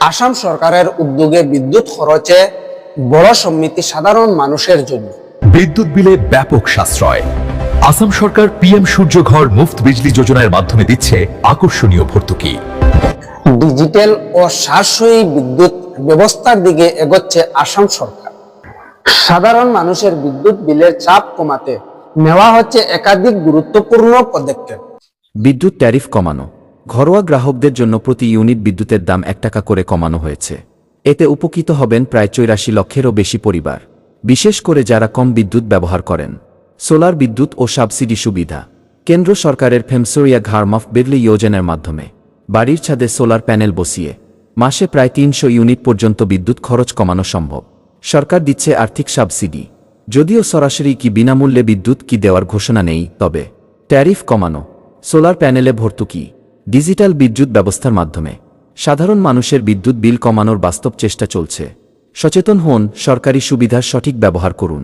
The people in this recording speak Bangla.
আসাম সরকারের উদ্যোগে বিদ্যুৎ খরচে বড় সম্মিতি সাধারণ মানুষের জন্য। বিদ্যুৎ বিলে ব্যাপক সাশ্রয়। আসাম সরকার পিএম সূর্যঘর মুফত বিজলি যোজনার মাধ্যমে দিচ্ছে আকর্ষণীয় ভর্তুকি। ডিজিটাল ও সাশ্রয়ী বিদ্যুৎ ব্যবস্থার দিকে এগোচ্ছে আসাম সরকার। সাধারণ মানুষের বিদ্যুৎ বিলের চাপ কমাতে নেওয়া হচ্ছে একাধিক গুরুত্বপূর্ণ পদক্ষেপ। বিদ্যুৎ ট্যারিফ কমানো। ঘরোয়া গ্রাহকদের জন্য প্রতি ইউনিট বিদ্যুতের দাম 1 টাকা করে কমানো হয়েছে। এতে উপকৃত হবেন প্রায় 84 লক্ষেরও বেশি পরিবার, বিশেষ করে যারা কম বিদ্যুৎ ব্যবহার করেন। সোলার বিদ্যুৎ ও সাবসিডি সুবিধা। কেন্দ্র সরকারের ফেমসোরিয়া ঘর মুফত বিজলি যোজনার মাধ্যমে বাড়ির ছাদে সোলার প্যানেল বসিয়ে মাসে প্রায় 300 ইউনিট পর্যন্ত বিদ্যুৎ খরচ কমানো সম্ভব। সরকার দিচ্ছে আর্থিক সাবসিডি। যদিও সরাসরি কি বিনামূল্যে বিদ্যুৎ কি দেওয়ার ঘোষণা নেই, তবে ট্যারিফ কমানো, সোলার প্যানেলে ভর্তুকি, ডিজিটাল বিদ্যুৎ ব্যবস্থার মাধ্যমে সাধারণ মানুষের বিদ্যুৎ বিল কমানোর বাস্তব চেষ্টা চলছে। সচেতন হন, সরকারি সুবিধার সঠিক ব্যবহার করুন।